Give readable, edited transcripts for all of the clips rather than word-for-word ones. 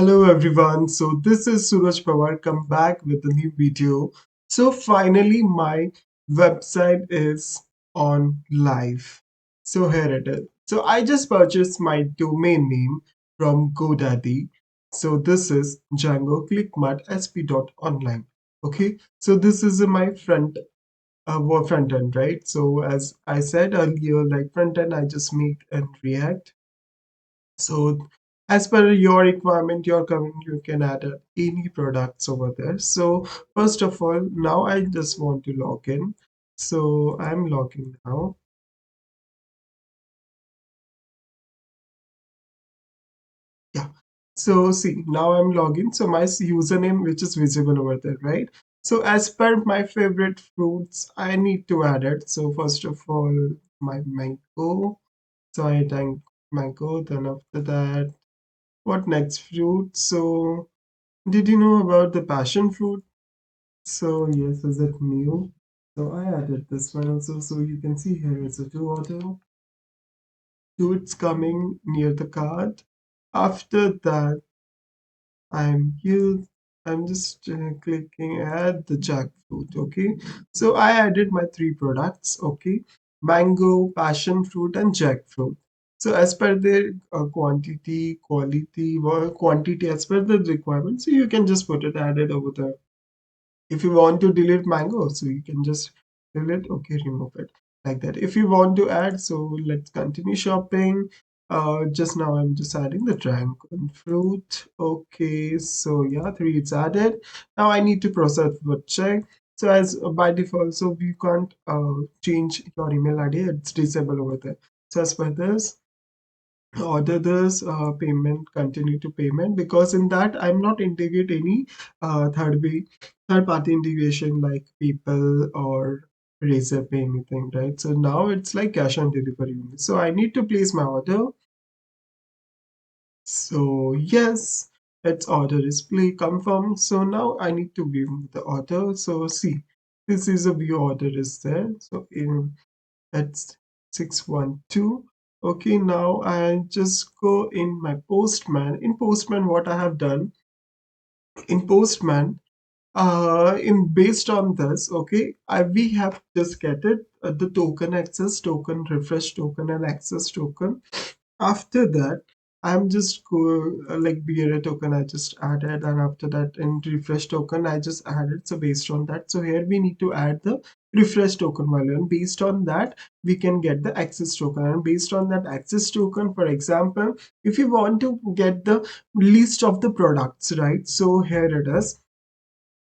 Hello everyone. So this is Suraj Pawar. Come back with a new video. So finally my website is on live. So here it is. So I just purchased my domain name from GoDaddy. So this is Django clickmatsp.online. Okay. So this is my front end, right? So as I said earlier, like front end I just make in React. So as per your requirement, you can add any products over there. So first of all, now I just want to log in. So I'm logging now. Yeah. So see, now I'm logging. So my username, which is visible over there, right? So as per my favorite fruits, I need to add it. So first of all, my mango. So I type mango. Then after that, what next fruit? So did you know about the passion fruit? So yes, is it new? So I added this one also. So you can see here it's a to order. Two it's coming near the card. After that, I'm here. I'm just clicking add the jackfruit. Okay. So I added my three products. Okay. Mango, passion fruit, and jackfruit. So as per the quantity as per the requirement. So you can just put it added over there. If you want to delete mango, so you can just delete, okay, remove it like that. If you want to add, so let's continue shopping. Just now I'm just adding the dragon fruit. Okay, so yeah, three it's added. Now I need to process the check. So as by default, so you can't change your email ID, it's disabled over there. So as per this, order this payment, continue to payment, because in that I'm not integrate any third party integration like people or razor pay anything, right? So now it's like cash on delivery only. So I need to place my order. So yes, its order is play confirmed. So now I need to view the order. So see, this is a view order is there. So in That's 612. Okay, now I just go in my Postman. In Postman, what I have done in Postman, in based on this, okay, we have just get it the token access token, refresh token, and access token. After that, I'm just go like BRA token I just added, and after that in refresh token I just added. So based on that, so here we need to add the refresh token value, and based on that we can get the access token, and based on that access token, for example, if you want to get the list of the products, right? So here it is,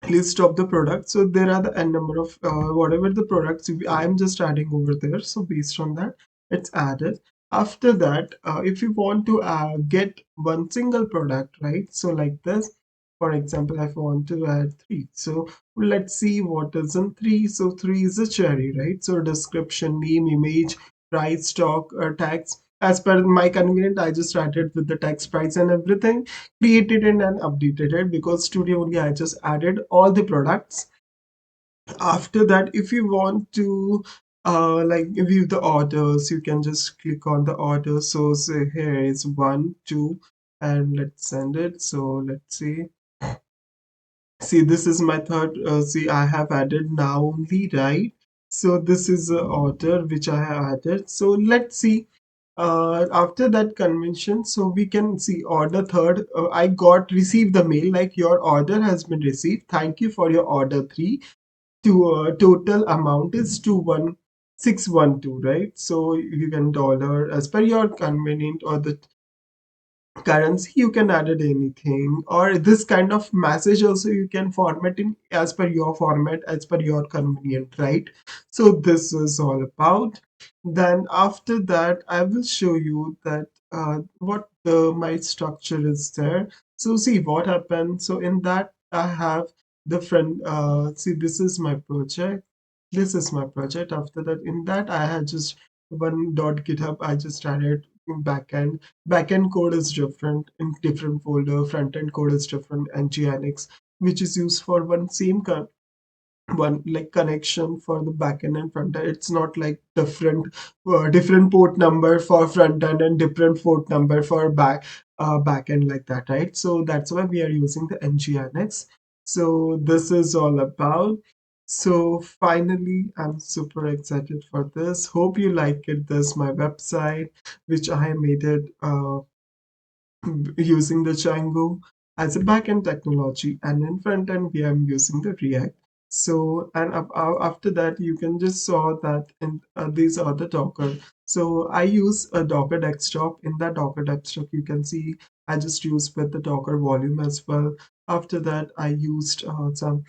list of the products. So there are the n number of whatever the products I'm just adding over there. So based on that, it's added. After that, if you want to get one single product, right? So like this, for example, if I want to add three, so let's see what is in three. So three is a cherry, right? So description, name, image, price, stock, tags. As per my convenient, I just started with the text, price, and everything, created it and updated it, because today only I just added all the products. After that, if you want to like view the orders, you can just click on the order. So say here is one, two, and let's send it. So let's see, this is my third. See, I have added now only, right? So this is the order which I have added. So let's see. After that convention, so we can see order third. I got received the mail like your order has been received. Thank you for your order three. To total amount is 21612, right? So you can dollar as per your convenient or the currency, you can added anything, or this kind of message also you can format in as per your format, as per your convenient, right? So this is all about. Then after that I will show you that what the my structure is there. So see what happened. So in that I have different see, this is my project, this is my project. After that, in that I had just one dot github, I just added backend. Backend code is different in different folder, front end code is different, and Nginx, which is used for one same one like connection for the backend and front end. It's not like different port number for front end and different port number for backend like that, right? So that's why we are using the NGINX. So this is all about. So finally, I'm super excited for this. Hope you like it. This my website, which I made it using the Django as a backend technology, and in front end we are using the React. So and after that you can just saw that in these are the Docker. So I use a Docker desktop. In that Docker desktop you can see I just use with the Docker volume as well. After that I used some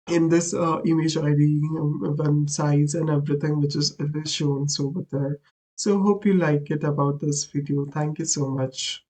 in this image ID, one size and everything, which is it is shown over there. So hope you like it about this video. Thank you so much.